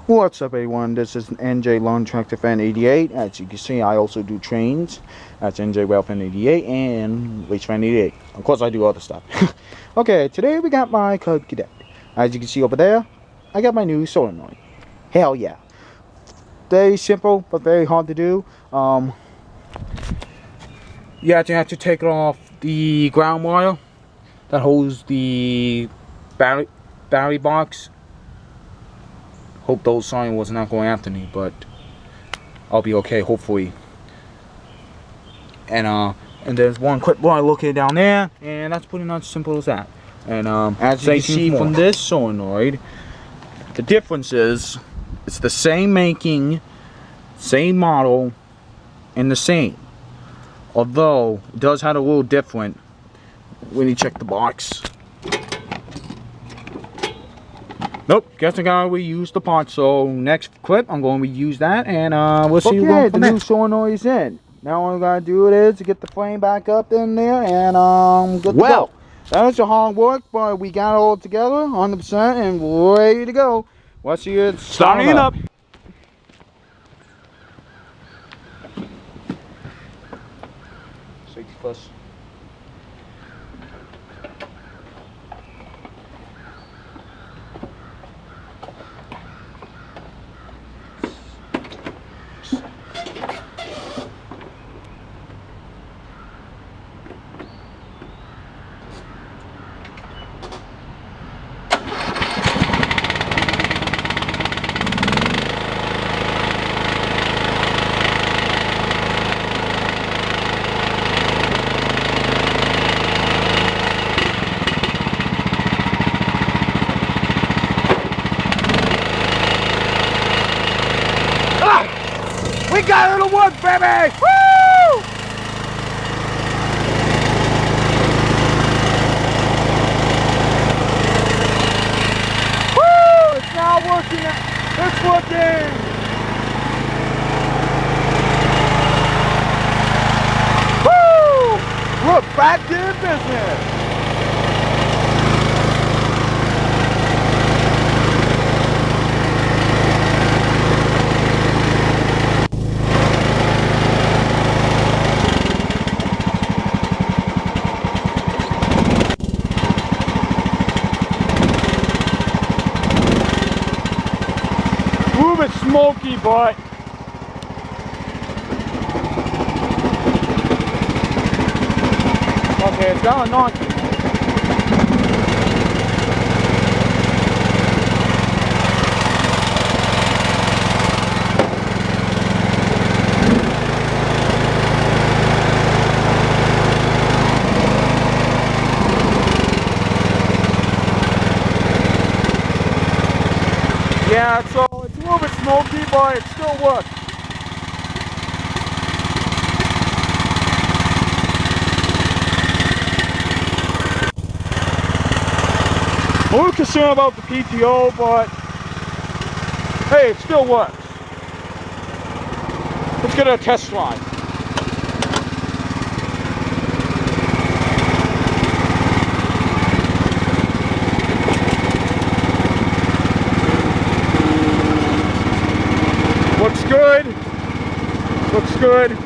What's up, everyone? This is NJ Lone Tractor Fan 88. As you can see, I also do trains. That's NJ Well Fan 88 and Race Fan 88. Of course, I do other stuff. Okay, today we got my Cub Cadet. As you can see over there, I got my new solenoid. Hell yeah! Very simple, but very hard to do. You actually have to take off the ground wire that holds the battery box. Hope those sign was not going after me, but I'll be okay, hopefully. And there's one quick wire located down there, and that's pretty much simple as that. And as you can see from this solenoid, the difference is it's the same making, same model, and the same. Although it does have a little different when you check the box. Nope, guess I gotta reuse the part. So next clip, I'm going to reuse that, and we'll see you from the new solenoid is in. Now all I gotta do is to get the frame back up in there, and good to go. That was your hard work, but we got it all together, 100%, and ready to go. Let's see it starting up. Safety first. We got it to work, baby! Woo! Woo! It's now working. It's working! Woo! We're back to business! Move it, smoky butt. Okay, it's gonna knock you. Yeah, so it's a little bit smoky, but it still works. I'm a little concerned about the PTO, but hey, it still works. Let's get a test ride. Looks good. Looks good.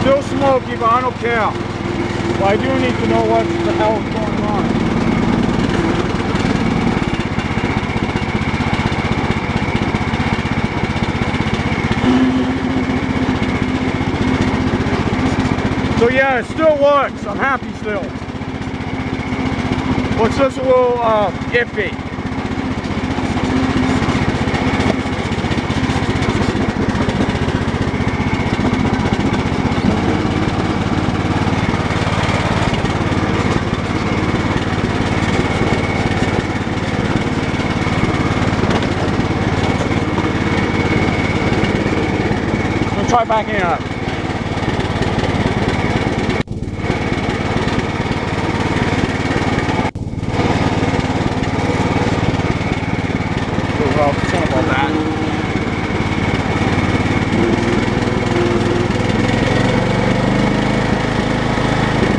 Still smoky, but I don't care. But I do need to know what the hell is going on. So yeah, it still works. I'm happy still. Well, it's just a little iffy. I'm gonna try backing it up. Sorry about that.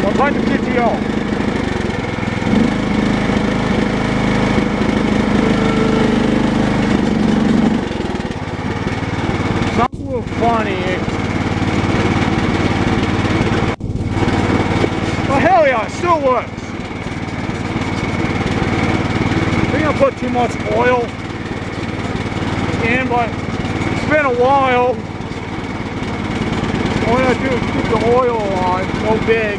Well, find the PTO. yeah, it still works. I think I put too much oil in, but it's been a while. All I do is keep the oil on, so big.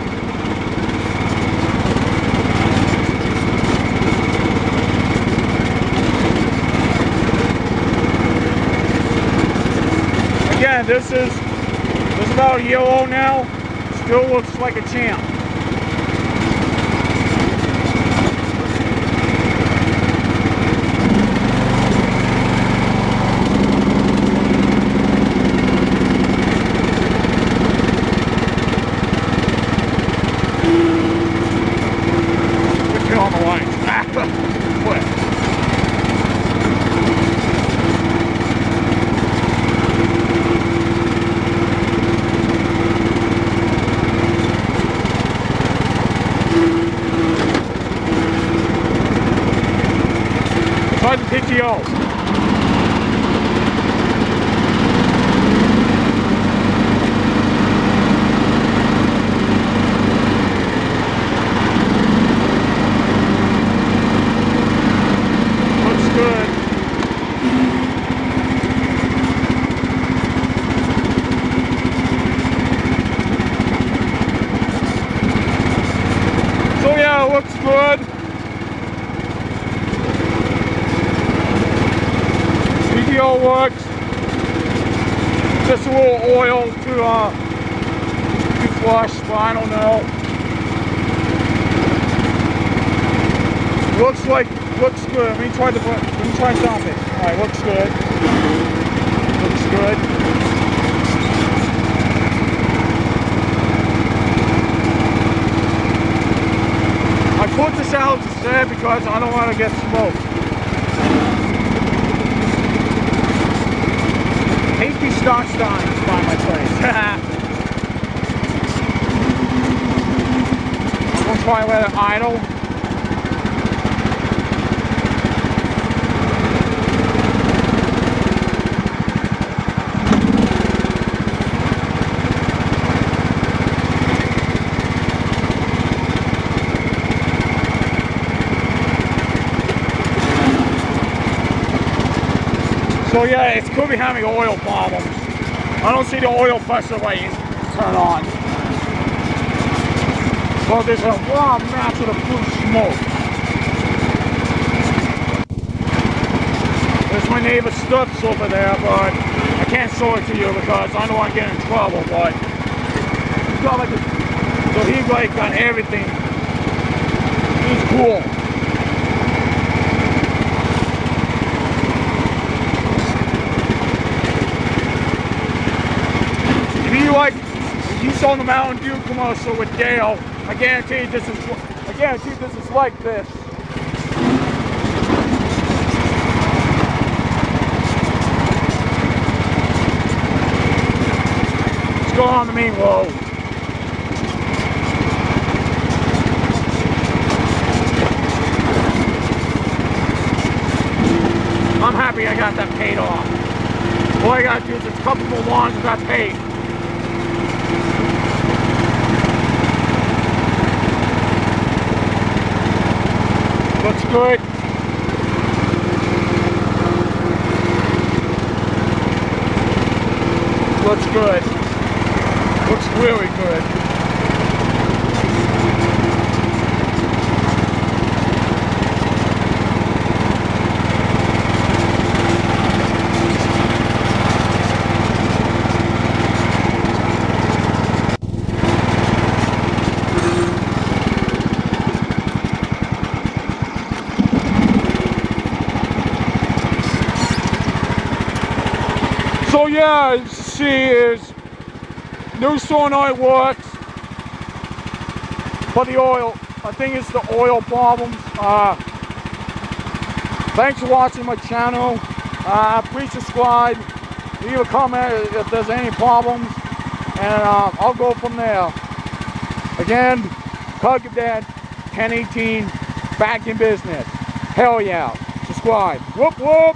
Again, this is about a year old now. Still looks like a champ. Get on the line. What? Try the PTO. Looks good. So yeah, it looks good. PTO works. Just a little oil to flush, but I don't know. Looks good. Let me try something. Alright, looks good. Looks good. I put this out instead because I don't want to get smoked. Hate these start signs by my place. I'm gonna try to let it idle. So yeah, it could be having oil problems. I don't see the oil pressure light turn on. Well, there's a long match of the blue smoke. There's my neighbor Stubbs over there, but I can't show it to you because I don't want to get in trouble, but he's got like so he's like got everything. He's cool. If you saw the Mountain Dew commercial with Dale, I guarantee this is like this. Let's go on the main road. I'm happy I got that paid off. All I gotta do is a couple more lawns and got paid. Looks good. Looks good. Looks really good. So yeah, as you see is new solenoid works, but the oil, I think it's the oil problems. Thanks for watching my channel. Please subscribe, leave a comment if there's any problems, and I'll go from there. Again, Cub Cadet 1018, back in business. Hell yeah, subscribe. Whoop whoop.